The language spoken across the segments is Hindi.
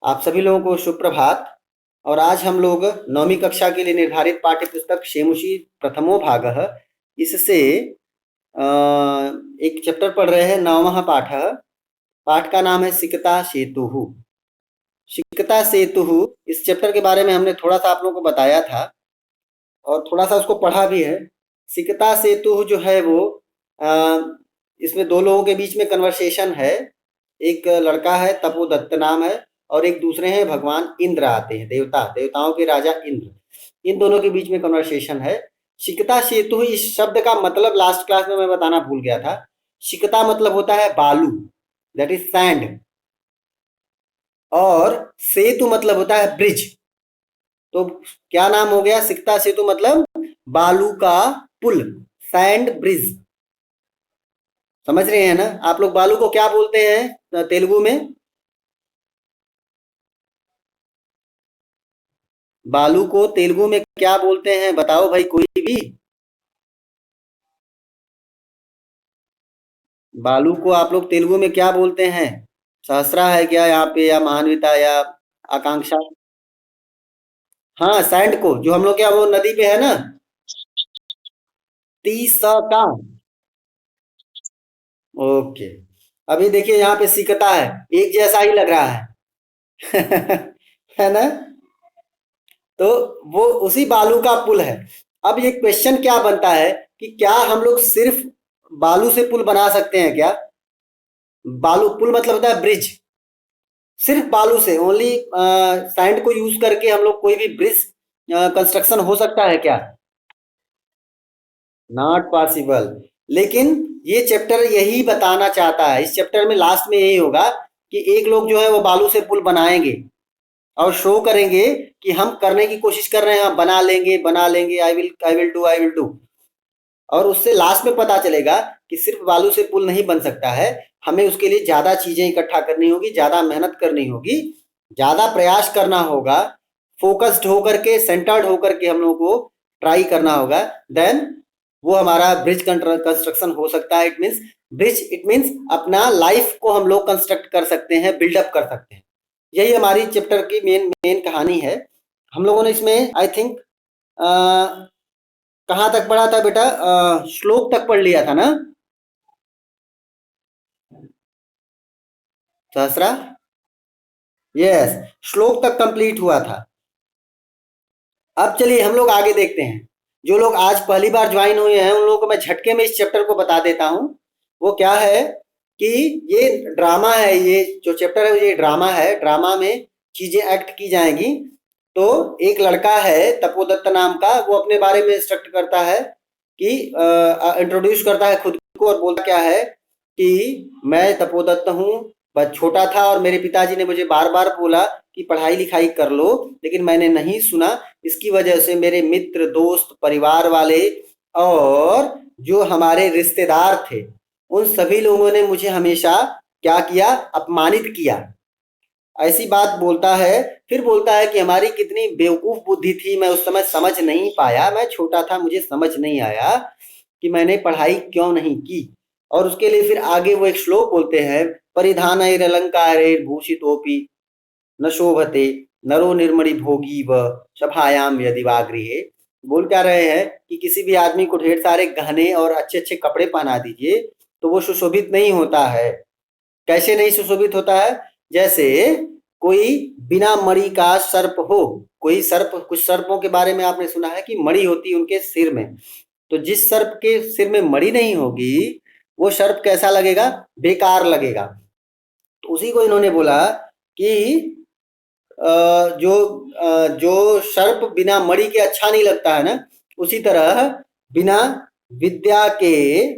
आप सभी लोगों को शुभ प्रभात। और आज हम लोग 9वीं कक्षा के लिए निर्धारित पाठ्य पुस्तक शेमुषी प्रथमो भागः इससे एक चैप्टर पढ़ रहे हैं। 9वां पाठ का नाम है सिकता सेतुः। सिकता सेतुः इस चैप्टर के बारे में हमने थोड़ा सा आप लोगों को बताया था और थोड़ा सा उसको पढ़ा भी है। सिकता सेतुः जो है वो इसमें दो लोगों के बीच में कन्वर्सेशन है। एक लड़का है, तपोदत्त नाम है, और एक दूसरे हैं भगवान इंद्र आते हैं, देवताओं के राजा इंद्र। इन दोनों के बीच में कन्वर्सेशन है। सिकता सेतु, इस शब्द का मतलब लास्ट क्लास में मैं बताना भूल गया था। सिकता मतलब होता है बालू, दैट इज सैंड, और सेतु मतलब होता है ब्रिज। तो क्या नाम हो गया? सिकता सेतु मतलब बालू का पुल, सैंड ब्रिज। समझ रहे हैं ना आप लोग? बालू को क्या बोलते हैं तेलुगु में? बालू को तेलुगु में क्या बोलते हैं? बताओ भाई, कोई भी। बालू को आप लोग तेलुगु में क्या बोलते हैं? सहस्रा है क्या यहाँ पे, या महान्विता, या आकांक्षा? हाँ, सैंड को, जो हम लोग क्या वो नदी पे है ना, तीसा का। ओके। अभी देखिए यहाँ पे सिकता है, एक जैसा ही लग रहा है है ना? तो वो उसी बालू का पुल है। अब ये क्वेश्चन क्या बनता है कि क्या हम लोग सिर्फ बालू से पुल बना सकते हैं क्या? बालू पुल मतलब होता है ब्रिज। सिर्फ बालू से, ओनली सैंड को यूज करके हम लोग कोई भी ब्रिज कंस्ट्रक्शन हो सकता है क्या? Not possible. लेकिन ये चैप्टर यही बताना चाहता है। इस चैप्टर में लास्ट में यही होगा कि एक लोग जो है वो बालू से पुल बनाएंगे और शो करेंगे कि हम करने की कोशिश कर रहे हैं, हम बना लेंगे, आई विल डू। और उससे लास्ट में पता चलेगा कि सिर्फ बालू से पुल नहीं बन सकता है, हमें उसके लिए ज्यादा चीजें इकट्ठा करनी होगी, ज्यादा मेहनत करनी होगी, ज्यादा प्रयास करना होगा, फोकस्ड होकर के, सेंटर्ड होकर के हम लोगों को ट्राई करना होगा। देन वो हमारा ब्रिज कंस्ट्रक्शन हो सकता है। इट मीन्स अपना लाइफ को हम लोग कंस्ट्रक्ट कर सकते हैं, बिल्डअप कर सकते हैं। यही हमारी चैप्टर की मेन मेन कहानी है। हम लोगों ने इसमें आई थिंक कहाँ तक पढ़ा था बेटा? श्लोक तक पढ़ लिया था ना, सहस्रा? यस, श्लोक तक कंप्लीट हुआ था। अब चलिए हम लोग आगे देखते हैं। जो लोग आज पहली बार ज्वाइन हुए हैं उन लोगों को मैं झटके में इस चैप्टर को बता देता हूँ। वो क्या है कि ये ड्रामा है, ये जो चैप्टर है ये ड्रामा है। ड्रामा में चीजें एक्ट की जाएंगी। तो एक लड़का है तपोदत्त नाम का, वो अपने बारे में इंस्ट्रक्ट करता है कि इंट्रोड्यूस करता है खुद को, और बोलता क्या है कि मैं तपोदत्त हूँ, बस छोटा था और मेरे पिताजी ने मुझे बार बार बोला कि पढ़ाई लिखाई कर लो, लेकिन मैंने नहीं सुना। इसकी वजह से मेरे मित्र, दोस्त, परिवार वाले और जो हमारे रिश्तेदार थे, उन सभी लोगों ने मुझे हमेशा क्या किया? अपमानित किया। ऐसी बात बोलता है। फिर बोलता है कि हमारी कितनी बेवकूफ बुद्धि थी, मैं उस समय समझ नहीं पाया, मैं छोटा था, मुझे समझ नहीं आया कि मैंने पढ़ाई क्यों नहीं की। और उसके लिए फिर आगे वो एक श्लोक बोलते हैं, परिधानैरलंकारैर्भूषितोऽपि न शोभते नरो निर्मणि भोगी व सभायाम यदि वा गृहे। बोल क्या रहे हैं कि किसी भी आदमी को ढेर सारे गहने और अच्छे अच्छे कपड़े पहना दीजिए तो वो सुशोभित नहीं होता है। कैसे नहीं सुशोभित होता है? जैसे कोई बिना मणि का सर्प हो। कोई सर्प, कुछ सर्पों के बारे में आपने सुना है कि मणि होती है उनके सिर में। तो जिस सर्प के सिर में मणि नहीं होगी वो सर्प कैसा लगेगा? बेकार लगेगा। तो उसी को इन्होंने बोला कि जो सर्प बिना मणि के अच्छा नहीं लगता है ना, उसी तरह बिना विद्या के,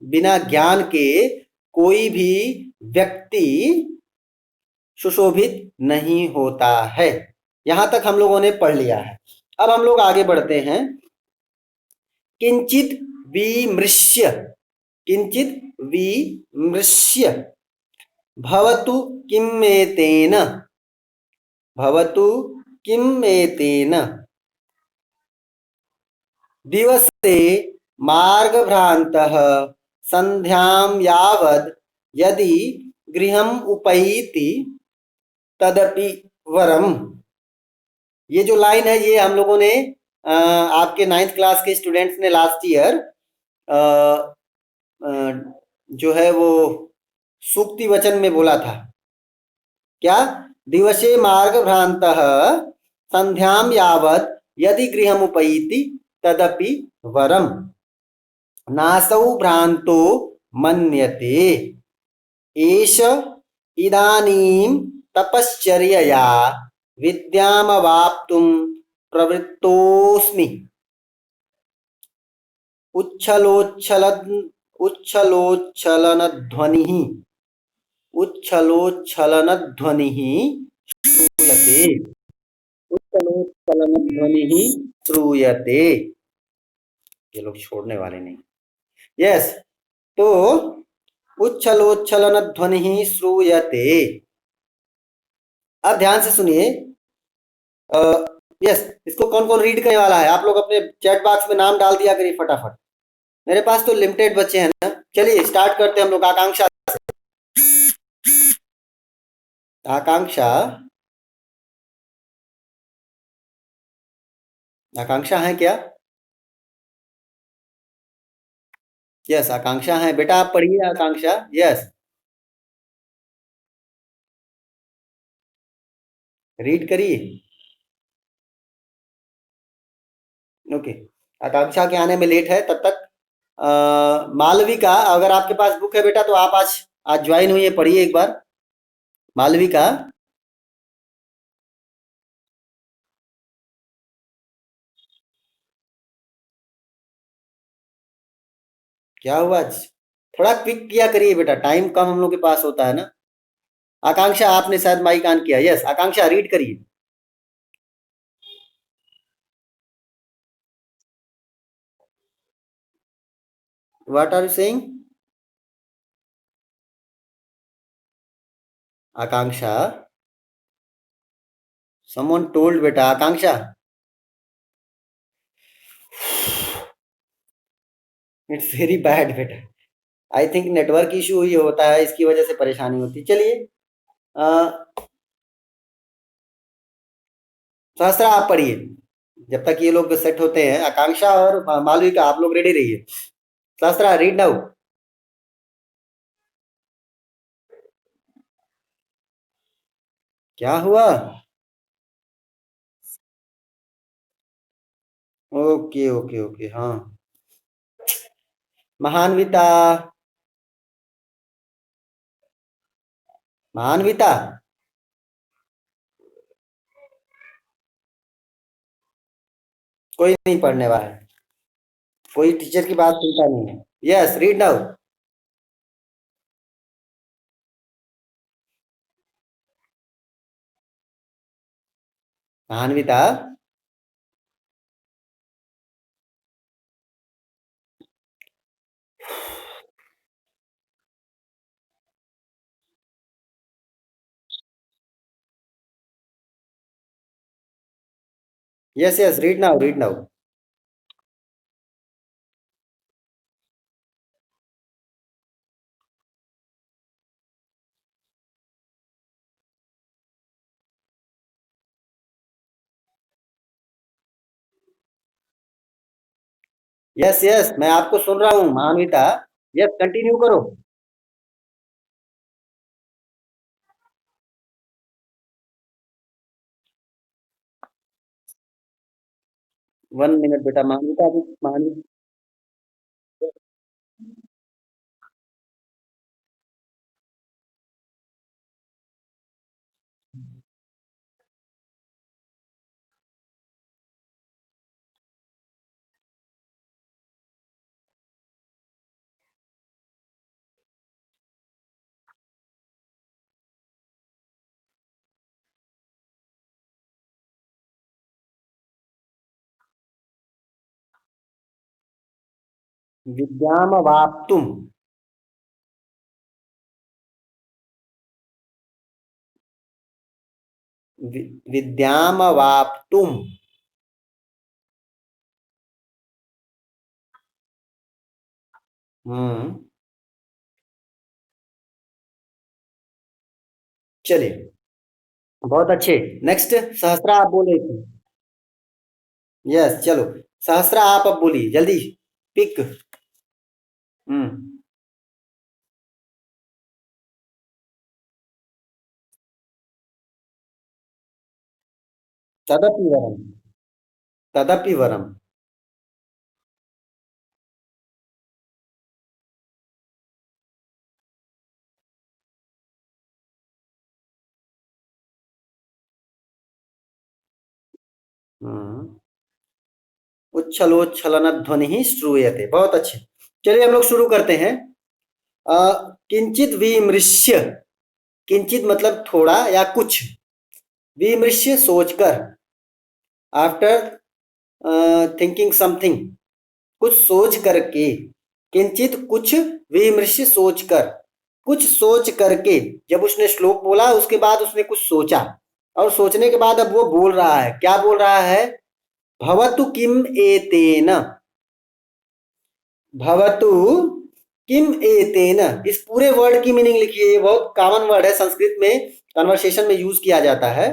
बिना ज्ञान के कोई भी व्यक्ति सुशोभित नहीं होता है। यहां तक हम लोगों ने पढ़ लिया है। अब हम लोग आगे बढ़ते हैं। किंचित विमृश्य, किंचित विमृश्य भवतु किमेतेन, भवतु किमेतेन दिवसे मार्गभ्रान्तः संध्यां यावद् यदि गृहम् उपैति तदपि वरम। ये जो लाइन है ये हम लोगों ने आपके 9th क्लास के स्टूडेंट्स ने लास्ट ईयर जो है वो सूक्ति वचन में बोला था। क्या? दिवसे मार्गभ्रान्तः संध्यां यावत् यदि गृहमुपैति तदपि वरम नासौ भ्रान्तो मन्यते एष इदानीं तपश्चर्यया विद्यामवाप्तुं प्रवृत्तोऽस्मि। उच्छलोच्छलन् उच्छलोच्छलनध्वनिः उच्छलोच्छलनध्वनिः श्रूयते। उच्छलोच्छलनध्वनिः श्रूयते। ये लोग छोड़ने वाले नहीं। यस, तो उच्छलोच्छलनध्वनिः श्रूयते। अब ध्यान से सुनिए। यस, इसको कौन कौन रीड करने वाला है? आप लोग अपने चैट बॉक्स में नाम डाल दिया करिए फटाफट। मेरे पास तो लिमिटेड बच्चे हैं ना। चलिए स्टार्ट करते हैं हम लोग। आकांक्षा। आकांक्षा। आकांक्षा है क्या? यस, आकांक्षा है। बेटा आप पढ़िए आकांक्षा। यस, रीड करिए। ओके, आकांक्षा के आने में लेट है तब तक। मालविका, अगर आपके पास बुक है बेटा तो आप आज आज ज्वाइन हुई है, पढ़िए एक बार। मालविका। क्या हुआ आज? थोड़ा क्विक किया करिए बेटा, टाइम कम हम लोग के पास होता है ना। आकांक्षा आपने शायद माइक ऑन किया। यस आकांक्षा रीड करिए। What are you saying? Akanksha, someone told बेटा। आकांक्षा, इट्स वेरी बैड बेटा। आई थिंक नेटवर्क इशू ही होता है, इसकी वजह से परेशानी होती है। चलिए सहस्रा आप पढ़िए जब तक ये लोग सेट होते हैं। आकांक्षा और मालविका आप लोग रेडी रहिए। सहस्रा रीड नाउ। क्या हुआ? ओके ओके ओके, हाँ। महानविता। महानविता, कोई नहीं पढ़ने वाला है। कोई टीचर की बात सुनता नहीं है। Yes read now. महानविता। Yes yes, read now read now. Yes yes, मैं आपको सुन रहा हूँ महानविता। यस कंटिन्यू करो। 1 मिनट बेटा। महानविता अभी महानविता। विद्यामवाप्तुम। विद्यामवाप्तुम। हम्म। चलिए बहुत अच्छे। नेक्स्ट सहस्त्रा आप बोले थे। यस चलो, सहस्त्रा आप अब बोलिए जल्दी, पिक। हम्म। तदपि वरम। तदपि वरम। हम्म। उच्छलोच्छलन ध्वनि श्रूयते, बहुत अच्छे। चलिए हम लोग शुरू करते हैं। किंचित विमृश्य, किंचित मतलब थोड़ा या कुछ, विमृश्य सोचकर, आफ्टर थिंकिंग समथिंग, कुछ सोच करके, किंचित कुछ, विमृश्य सोचकर, कुछ सोच करके। जब उसने श्लोक बोला उसके बाद उसने कुछ सोचा, और सोचने के बाद अब वो बोल रहा है, क्या बोल रहा है? भवतु किम एतेन, भवतु किम एतेन। इस पूरे वर्ड की मीनिंग लिखिए, ये बहुत कॉमन वर्ड है, संस्कृत में कन्वर्सेशन में यूज किया जाता है।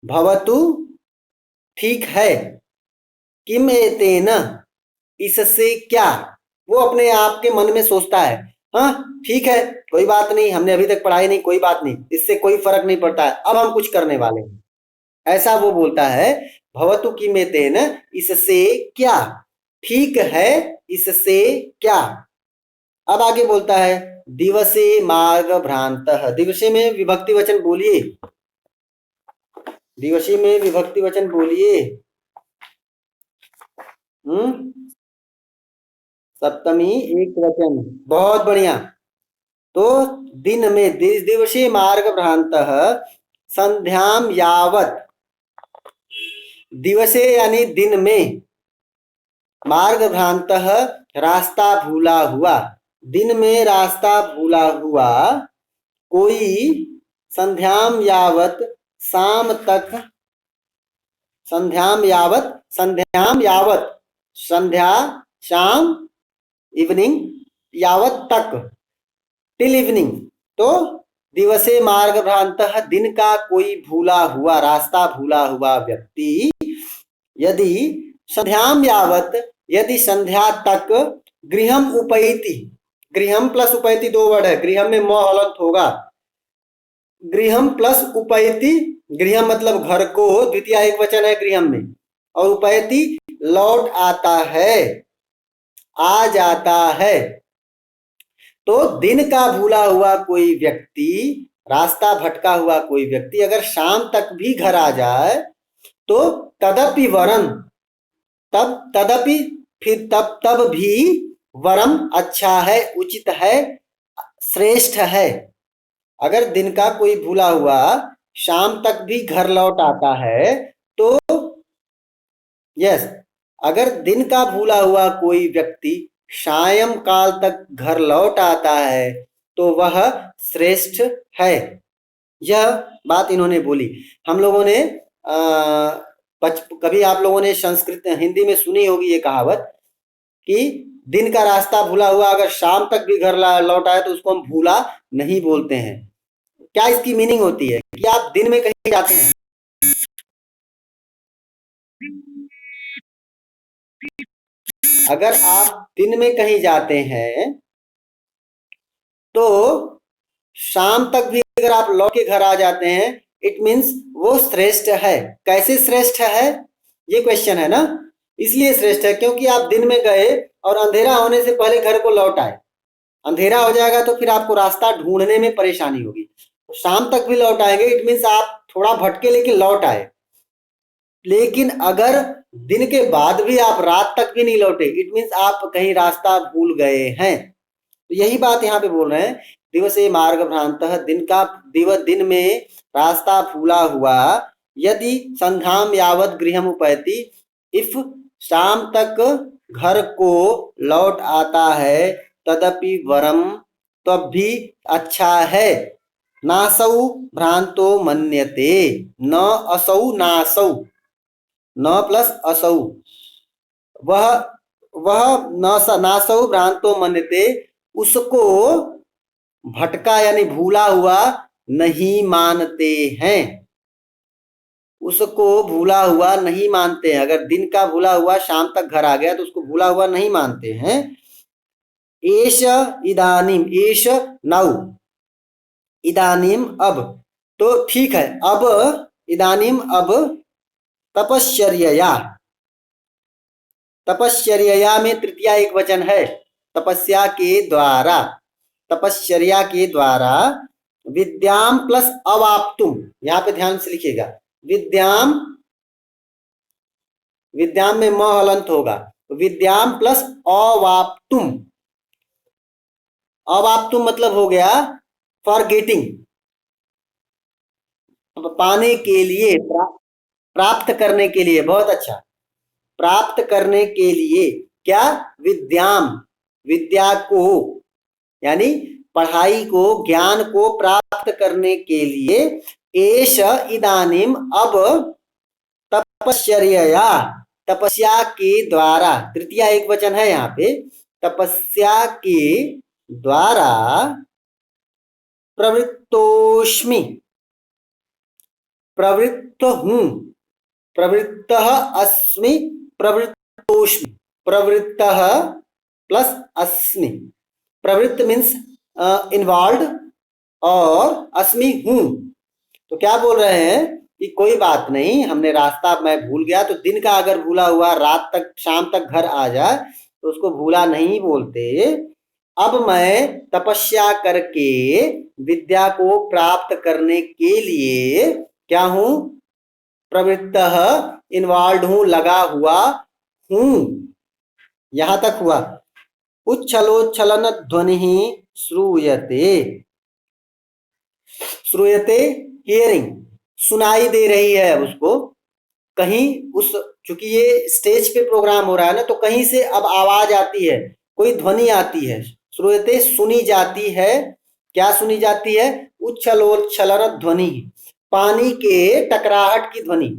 भवतु ठीक है, किम एतेन इससे क्या। वो अपने आप के मन में सोचता है, हाँ ठीक है, कोई बात नहीं, हमने अभी तक पढ़ाई नहीं, कोई बात नहीं, इससे कोई फर्क नहीं पड़ता है, अब हम कुछ करने वाले हैं, ऐसा वो बोलता है। भवतु किमेतेन, इससे क्या, ठीक है, इससे क्या। अब आगे बोलता है, दिवसे मार्ग भ्रांत। दिवसे में विभक्ति वचन बोलिए, दिवसी में विभक्ति वचन बोलिए। हम्म। सप्तमी एक वचन, बहुत बढ़िया। तो दिन में, दिवसी मार्ग भ्रांत संध्याम यावत, दिवसे यानी दिन में, मार्ग भ्रांत रास्ता भूला हुआ, दिन में रास्ता भूला हुआ कोई, संध्याम यावत शाम तक, संध्याम यावत, संध्याम यावत, संध्या शाम, इवनिंग, यावत तक, टिल इवनिंग। तो दिवसे मार्ग भ्रांत, दिन का कोई भूला हुआ, रास्ता भूला हुआ व्यक्ति, यदि संध्याम यावत, यदि संध्या तक, गृहम उपैति, गृहम प्लस उपैति दो वर्ड है, गृहम में म हलंत होगा, गृहम प्लस उपैति, गृहम मतलब घर को, द्वितीय एक वचन है गृहम में, और उपैति लौट आता है, आ जाता है। तो दिन का भूला हुआ कोई व्यक्ति, रास्ता भटका हुआ कोई व्यक्ति अगर शाम तक भी घर आ जाए, तो तदपि वरम, तब तदपि, फिर तब भी, वरम अच्छा है, उचित है, श्रेष्ठ है। अगर दिन का कोई भूला हुआ शाम तक भी घर लौट आता है, तो यस, अगर दिन का भूला हुआ कोई व्यक्ति सायं काल तक घर लौट आता है, तो वह श्रेष्ठ है। यह बात इन्होंने बोली। हम लोगों ने कभी आप लोगों ने संस्कृत हिंदी में सुनी होगी ये कहावत, कि दिन का रास्ता भूला हुआ अगर शाम तक भी घर लौट आए तो उसको हम भूला नहीं बोलते हैं। क्या इसकी मीनिंग होती है कि आप दिन में कहीं जाते हैं, अगर आप दिन में कहीं जाते हैं तो शाम तक भी अगर आप लौट के घर आ जाते हैं, इट मीन्स वो श्रेष्ठ है। कैसे श्रेष्ठ है, ये क्वेश्चन है ना। इसलिए श्रेष्ठ है क्योंकि आप दिन में गए और अंधेरा होने से पहले घर को लौट आए। अंधेरा हो जाएगा तो फिर आपको रास्ता ढूंढने में परेशानी होगी। तो शाम तक भी लौट आएंगे, इट मीन्स आप थोड़ा भटके लेकिन लौट आए। लेकिन अगर दिन के बाद भी आप रात तक भी नहीं लौटे, इट मीन्स आप कहीं रास्ता भूल गए हैं। तो यही बात यहाँ पे बोल रहे हैं, दिवसे मार्ग भ्रांत, दिन का, दिन में रास्ता भूला हुआ, यदि संध्याम यावत गृहम उपैति, इफ शाम तक घर को लौट आता है, तदपि वरम, तब भी अच्छा है। नासौ भ्रांतो मन्यते, न असौ नासौ, न प्लस असौ, वह वह नासौ भ्रांतो मन्यते, उसको भटका यानी भूला हुआ नहीं मानते हैं, उसको भूला हुआ नहीं मानते हैं। अगर दिन का भूला हुआ शाम तक घर आ गया तो उसको भूला हुआ नहीं मानते हैं। एष इदानीम, एष नाउ, इदानीम अब, तो ठीक है, अब इदानीम अब तपश्चर्या, तपश्चर्या में तृतीया एक वचन है, तपस्या के द्वारा, तपश्चर्या के द्वारा विद्याम प्लस अवाप्तुम, यहां पे ध्यान से लिखिएगा, विद्याम, विद्याम में म हलंत होगा, विद्याम प्लस अवाप्तुम, अवाप्तुम मतलब हो गया फॉरगेटिंग, पाने के लिए, प्राप्त करने के लिए, बहुत अच्छा, प्राप्त करने के लिए क्या, विद्याम, विद्या को, यानी पढ़ाई को, ज्ञान को प्राप्त करने के लिए, एष इदानीम अब तपश्चर्या, तपस्या के द्वारा, तृतीया एक वचन है यहाँ पे, तपस्या के द्वारा प्रवृत्तोष्मि, प्रवृत्त हूं, प्रवृत्तः अस्मि, प्रवृत्तोष्मि, प्रवृत्तः प्लस अस्मि, प्रवृत्त मीन्स इन्वॉल्व और अस्मि हूं। तो क्या बोल रहे हैं कि कोई बात नहीं, हमने रास्ता मैं भूल गया, तो दिन का अगर भूला हुआ रात तक शाम तक घर आ जाए तो उसको भूला नहीं बोलते। अब मैं तपस्या करके विद्या को प्राप्त करने के लिए क्या हूं, प्रवृत्तः, इन्वॉल्व हूं, लगा हुआ हूं। यहां तक हुआ। उच्छलोच्छलन ध्वनि श्रूयते, श्रूयते हियरिंग, सुनाई दे रही है उसको, कहीं उस, चूंकि ये स्टेज पे प्रोग्राम हो रहा है ना, तो कहीं से अब आवाज आती है, कोई ध्वनि आती है, श्रूयते सुनी जाती है, क्या सुनी जाती है, उच्छलोच्छलन ध्वनि, पानी के टकराहट की ध्वनि।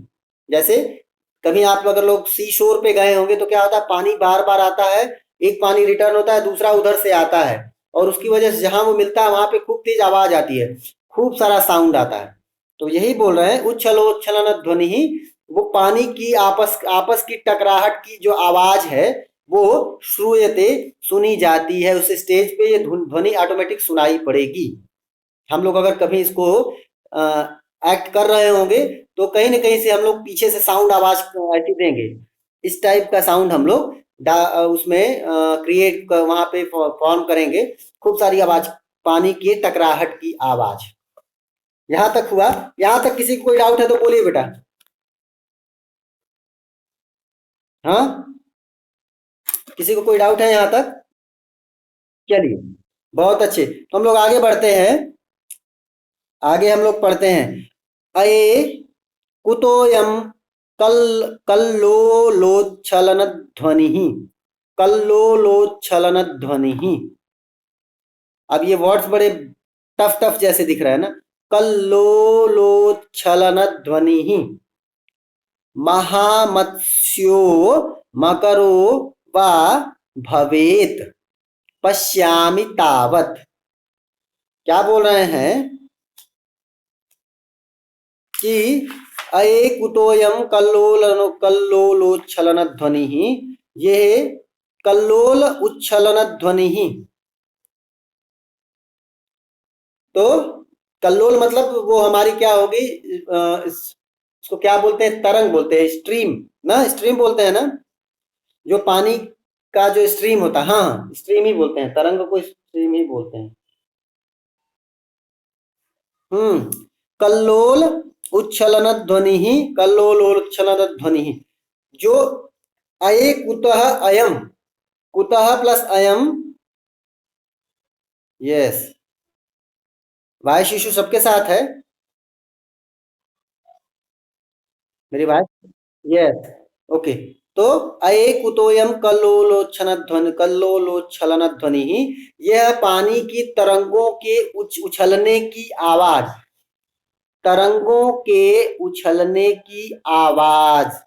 जैसे कभी आप अगर लोग सी शोर पे गए होंगे तो क्या होता है, पानी बार बार आता है, एक पानी रिटर्न होता है, दूसरा उधर से आता है, और उसकी वजह से जहां वो मिलता है वहां पे खूब तेज आवाज आती है, खूब सारा साउंड आता है। तो यही बोल रहे हैं, उच्छलोच्छलन ध्वनि ही, वो पानी की आपस आपस की टकराहट की जो आवाज है वो श्रूयते, सुनी जाती है। उस स्टेज पे ये ध्वनि ऑटोमेटिक सुनाई पड़ेगी। हम लोग अगर कभी इसको एक्ट कर रहे होंगे तो कहीं ना कहीं से हम लोग पीछे से साउंड आवाज ऐसी देंगे, इस टाइप का साउंड हम लोग उसमें क्रिएट वहां पे फॉर्म करेंगे, खूब सारी आवाज, पानी की टकराहट की आवाज। यहां तक हुआ? यहां तक किसी को कोई डाउट है तो बोलिए बेटा। हाँ, किसी को कोई डाउट है यहां तक? चलिए, बहुत अच्छे, तो हम लोग आगे बढ़ते हैं। आगे हम लोग पढ़ते हैं, अये कुतोयम कल कल्लोलोच्छलन ध्वनि, कल्लोलोच्छलन ध्वनि। अब ये वर्ड्स बड़े टफ टफ जैसे दिख रहा है ना, कल्लोलोच्छलन ध्वनि, महामत्स्यो मकरो वा भवेत पश्यामि तावत। क्या बोल रहे हैं कि अये कुतोयम कल्लोलोच्छलन ध्वनि, ये कल्लोल उच्छलन ध्वनि। तो कल्लोल मतलब वो हमारी क्या होगी, इसको क्या बोलते हैं, तरंग बोलते हैं, स्ट्रीम ना, स्ट्रीम बोलते हैं ना, जो पानी का जो स्ट्रीम होता है, हाँ स्ट्रीम ही बोलते हैं, तरंग को स्ट्रीम ही बोलते हैं। कल्लोल उच्छलन ध्वनि, कल्लोलोच्छलन ध्वनि, जो अये कुतः अयम, कुतः प्लस अयम, यस, वाय शिशु सबके साथ है मेरी बात, यस, ओके। तो अये कुतोयम कल्लोलोच्छलन ध्वनि, यह पानी की तरंगों के उछलने की आवाज, तरंगों के उछलने की आवाज।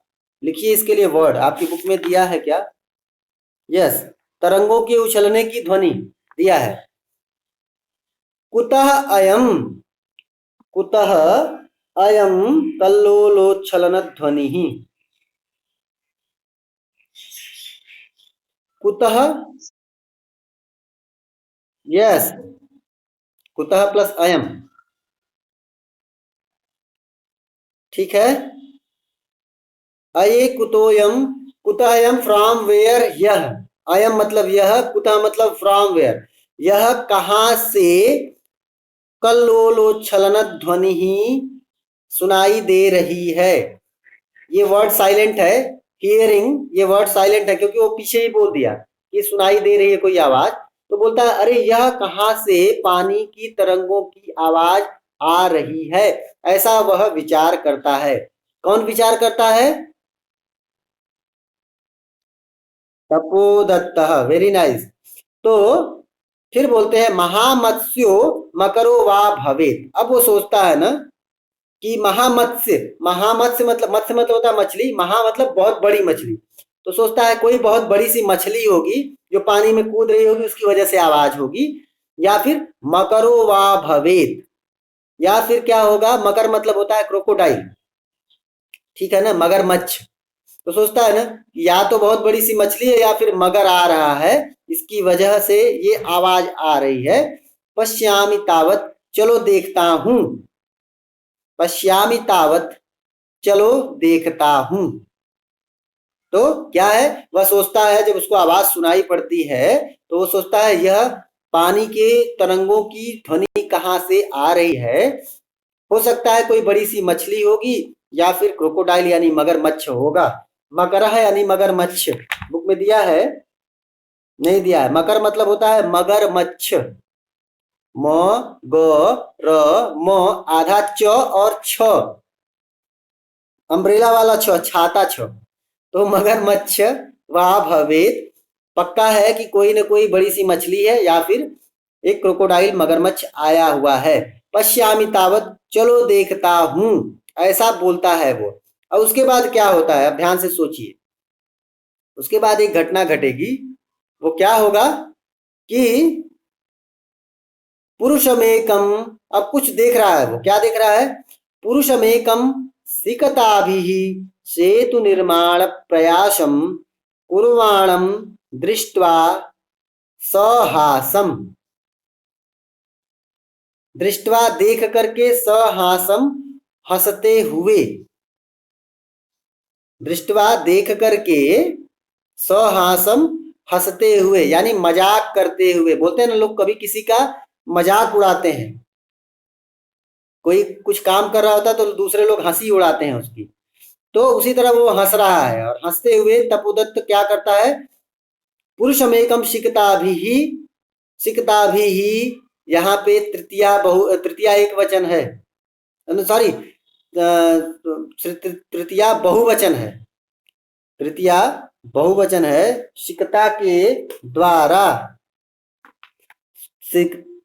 लिखिए इसके लिए वर्ड, आपकी बुक में दिया है क्या? यस, तरंगों के उछलने की ध्वनि दिया है। कुतः अयम, कुतः अयं कल्लोलोच्छलनध्वनिः? कुतः? यस, कुतः प्लस अयम। ठीक है। अये कुतोयम, कुतः अयम फ्रॉम वेयर यह, अयम मतलब यह, कुतः मतलब फ्रॉम वेयर, यह कहां से कल्लोलोच्छलन ध्वनि ही सुनाई दे रही है। ये वर्ड साइलेंट है, हियरिंग, ये वर्ड साइलेंट है क्योंकि वो पीछे ही बोल दिया कि सुनाई दे रही है कोई आवाज। तो बोलता है अरे यह कहां से पानी की तरंगों की आवाज आ रही है, ऐसा वह विचार करता है। कौन विचार करता है? तपोदत्तः, वेरी नाइस। तो फिर बोलते हैं महामत्स्यो मकरो वा भवेत। अब वो सोचता है ना कि महामत्स्य, महामत्स्य मतलब, मत्स्य मतलब होता है मछली, महा मतलब बहुत बड़ी मछली। तो सोचता है कोई बहुत बड़ी सी मछली होगी जो पानी में कूद रही होगी, उसकी वजह से आवाज होगी। या फिर मकरो वा भवेत, या फिर क्या होगा, मकर मतलब होता है क्रोकोडाइल, ठीक है ना, मगरमच्छ। तो सोचता है ना कि या तो बहुत बड़ी सी मछली है या फिर मगर आ रहा है, इसकी वजह से ये आवाज आ रही है। पश्यामि तावत, चलो देखता हूं। पश्यामि तावत, चलो देखता हूं। तो क्या है, वह सोचता है जब उसको आवाज सुनाई पड़ती है तो वो सोचता है यह पानी के तरंगों की ध्वनि कहां से आ रही है। हो सकता है कोई बड़ी सी मछली होगी या फिर क्रोकोडाइल यानी मगरमच्छ होगा। मगरह यानी मगरमच्छ बुक में दिया है? नहीं दिया है। मकर मतलब होता है मगरमच्छ, म ग र म, आधा च और छ, अम्ब्रेला वाला छ, छाता छ। तो मगरमच्छ वह भवेत, पक्का है कि कोई न कोई बड़ी सी मछली है या फिर एक क्रोकोडाइल मगरमच्छ आया हुआ है। पश्यामि तावत, चलो देखता हूं, ऐसा बोलता है वो। अब उसके बाद क्या होता है, अब ध्यान से सोचिए। उसके बाद एक घटना घटेगी। वो क्या होगा कि पुरुषमेकम, अब कुछ देख रहा है। वो क्या देख रहा है? पुरुषमेकम सिकताभिः सेतु निर्माण प्रयासम कुर्वाणम दृष्ट्वा सहासम, दृष्टवा देख करके, सहासम हंसते हुए, दृष्टवा देख करके, सहासम हंसते हुए यानी मजाक करते हुए। बोलते हैं ना लोग कभी किसी का मजाक उड़ाते हैं, कोई कुछ काम कर रहा होता है तो दूसरे लोग हंसी उड़ाते हैं उसकी। तो उसी तरह वो हंस रहा है और हंसते हुए तपोदत्त क्या करता है, पुरुषमेकम सिकताभिः, यहाँ पे तृतीया बहु, तृतीया एक वचन है, सॉरी, तृतीया बहुवचन है, तृतीया बहुवचन है। सिकता के द्वारा,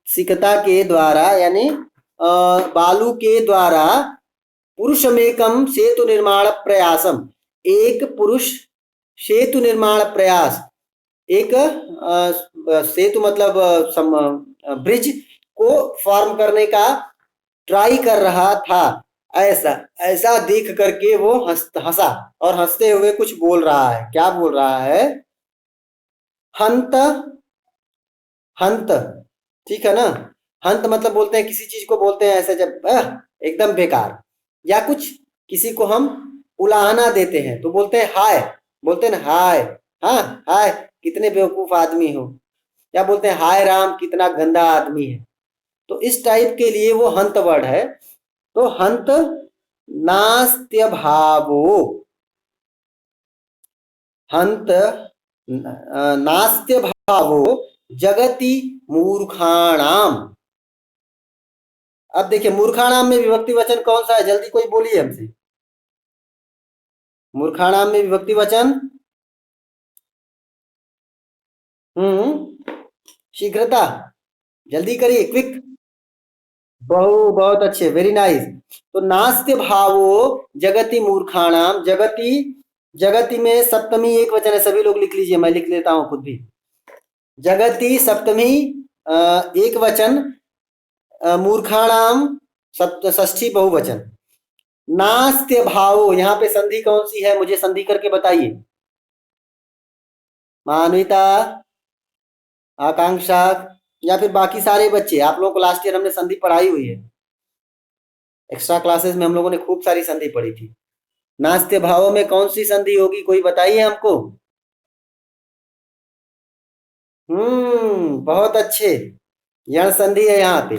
सिकता के द्वारा यानी बालू के द्वारा, पुरुषमेकम सेतु निर्माण प्रयासम, एक पुरुष सेतु निर्माण प्रयास, एक सेतु मतलब ब्रिज को फॉर्म करने का ट्राई कर रहा था। ऐसा ऐसा देख करके वो हंसा और हंसते हुए कुछ बोल रहा है। क्या बोल रहा है? हंत, हंत, ठीक है ना। हंत मतलब बोलते हैं किसी चीज को, बोलते हैं ऐसे जब एकदम बेकार, या कुछ किसी को हम उलाहना देते हैं तो बोलते हैं हाय, बोलते हैं ना हाय, हाँ हाय कितने बेवकूफ आदमी हो, या बोलते हैं हाय राम कितना गंदा आदमी है। तो इस टाइप के लिए वो हंत वर्ड है। तो हंत नास्त्य भावो, हंत नास्त्य भावो जगति मूर्खाणाम। अब देखिए मूर्खाणाम में विभक्ति वचन कौन सा है, जल्दी कोई बोलिए हमसे। मूर्खाणाम में विभक्ति वचन, शीघ्रता, जल्दी करिए, क्विक। बहुत अच्छे, वेरी नाइस। तो नास्त्य भावो जगति मूर्खाणाम, जगति, जगति में सप्तमी एक वचन है, सभी लोग लिख लीजिए, मैं लिख लेता हूं खुद भी। जगति सप्तमी एक वचन, मूर्खाणाम षष्ठी बहुवचन। नास्त्य भावो, यहाँ पे संधि कौन सी है, मुझे संधि करके बताइए। मानविता, आकांक्षा, या फिर बाकी सारे बच्चे, आप लोगों को लास्ट ईयर हमने संधि पढ़ाई हुई है, एक्स्ट्रा क्लासेस में हम लोगों ने खूब सारी संधि पढ़ी थी। नास्त्य भावों में कौन सी संधि होगी, कोई बताइए हमको। बहुत अच्छे, यण संधि है यहाँ पे।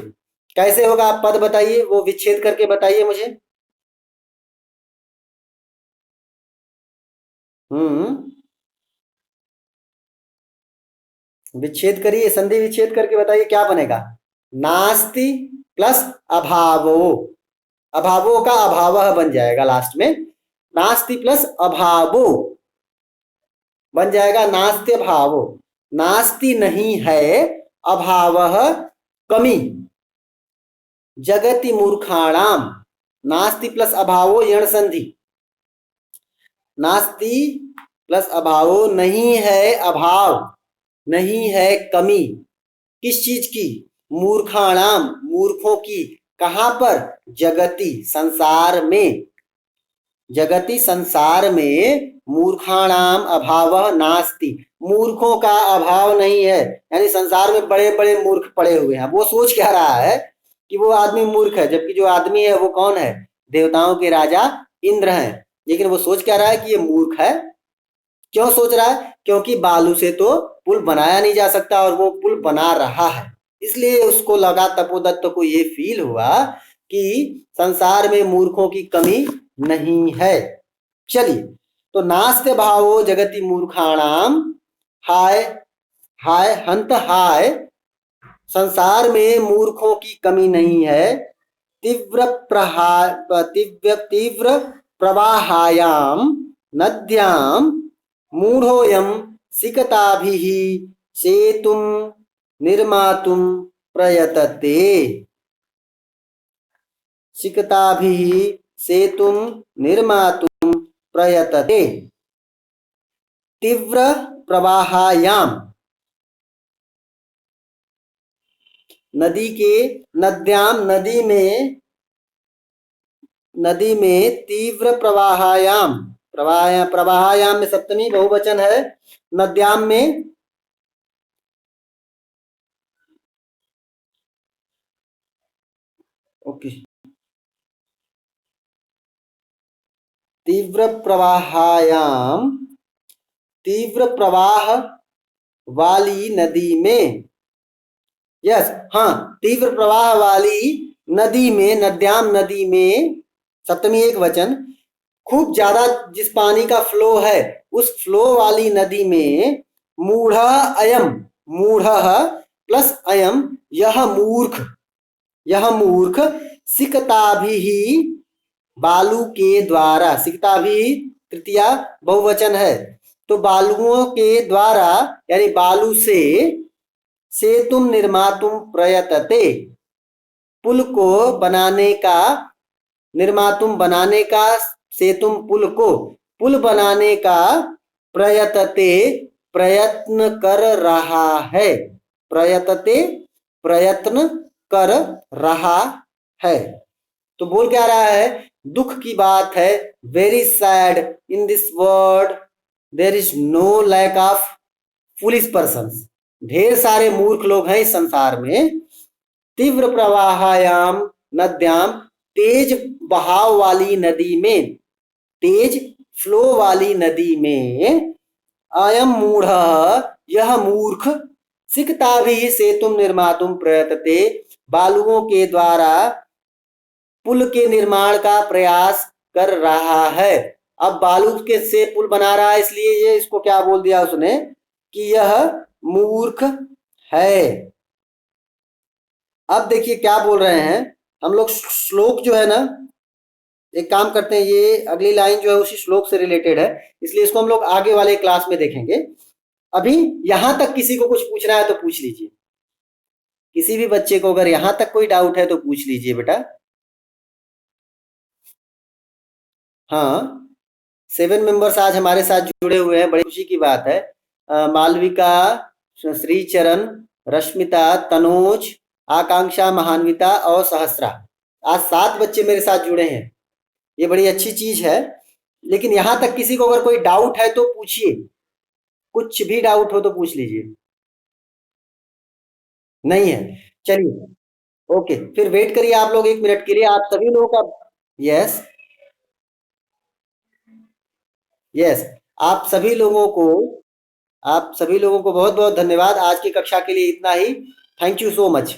कैसे होगा, आप पद बताइए, वो विच्छेद करके बताइए मुझे। हम्म विच्छेद करिए, संधि विच्छेद करके बताइए क्या बनेगा। नास्ति प्लस अभावो, अभावो का अभावः बन जाएगा लास्ट में। नास्ति प्लस अभावो बन जाएगा नास्त्य भावो। नास्ति नहीं है, अभावः कमी। जगति मूर्खाणाम, नास्ति प्लस अभावो यण संधि। नास्ति प्लस अभावो नहीं है, अभाव नहीं है, कमी किस चीज की, मूर्खाणाम मूर्खों की। कहां पर, जगति संसार में, जगति संसार में मूर्खाणाम अभाव नास्ति, मूर्खों का अभाव नहीं है। यानी संसार में बड़े बड़े मूर्ख पड़े हुए हैं। वो सोच क्या रहा है कि वो आदमी मूर्ख है, जबकि जो आदमी है वो कौन है, देवताओं के राजा इंद्र हैं। लेकिन वो सोच क्या रहा है कि ये मूर्ख है। क्यों सोच रहा है, क्योंकि बालू से तो पुल बनाया नहीं जा सकता और वो पुल बना रहा है, इसलिए उसको लगा, तपोदत्त को ये फील हुआ कि संसार में मूर्खों की कमी नहीं है। चलिए, तो नास्त्य भावो जगति मूर्खाणाम, हाय हाय हंत हाय, संसार में मूर्खों की कमी नहीं है। तीव्र तीव्र प्रवाहायाम नद्याम मूढ़ोयम सिकताभिः सेतुं निर्मातुं प्रयतते। सिकताभिः सेतुं निर्मातुं प्रयतते। तीव्र प्रवाहायाम, नदी के, नद्याम नदी में तीव्र प्रवाहायाम, प्रवाहायाम में सप्तमी बहुवचन है, नद्याम में ओके, तीव्र प्रवाहायाम, तीव्र प्रवाह वाली नदी में, यस हाँ, तीव्र प्रवाह वाली नदी में, नद्याम नदी में, सप्तमी एक वचन, खूब ज्यादा जिस पानी का फ्लो है उस फ्लो वाली नदी में, मूढ़ अयम, मूढ़ प्लस अयम, यह मूर्ख, यह मूर्ख, सिकताभिः बालू के द्वारा, सिकताभिः तृतीया बहुवचन है, तो बालुओं के द्वारा यानी बालू से, सेतुम निर्मातुम प्रयतते, पुल को बनाने का, निर्मातुम बनाने का, सेतुम पुल को, पुल बनाने का, प्रयतते प्रयत्न कर रहा है, प्रयतते प्रयत्न कर रहा है। तो बोल क्या रहा है, दुख की बात है, very sad, in this world there is no lack of foolish persons, ढेर सारे मूर्ख लोग हैं इस संसार में। तीव्र प्रवाहायाम नद्याम, तेज बहाव वाली नदी में, तेज फ्लो वाली नदी में, अयम मूढ़ यह मूर्ख, सिकताभिः सेतुम निर्मातुम प्रयतते, बालुओं के द्वारा पुल के निर्माण का प्रयास कर रहा है। अब बालू के से पुल बना रहा है, इसलिए ये इसको क्या बोल दिया उसने कि यह मूर्ख है। अब देखिए क्या बोल रहे हैं हम लोग, श्लोक जो है ना, एक काम करते हैं, ये अगली लाइन जो है उसी श्लोक से रिलेटेड है, इसलिए इसको हम लोग आगे वाले क्लास में देखेंगे। अभी यहां तक किसी को कुछ पूछना है तो पूछ लीजिए, किसी भी बच्चे को अगर यहां तक कोई डाउट है तो पूछ लीजिए बेटा। हाँ, 7 मेंबर्स आज हमारे साथ जुड़े हुए हैं, बड़ी खुशी की बात है। मालविका, श्रीचरण, रश्मिता, तनोज, आकांक्षा, महान्विता और सहस्रा, आज 7 बच्चे मेरे साथ जुड़े हैं, ये बड़ी अच्छी चीज है। लेकिन यहां तक किसी को अगर कोई डाउट है तो पूछिए, कुछ भी डाउट हो तो पूछ लीजिए। नहीं है? चलिए, ओके, फिर वेट करिए आप लोग 1 मिनट के लिए, आप सभी लोगों का। यस, यस, आप सभी लोगों को आप सभी लोगों को बहुत बहुत धन्यवाद। आज की कक्षा के लिए इतना ही। Thank you so much.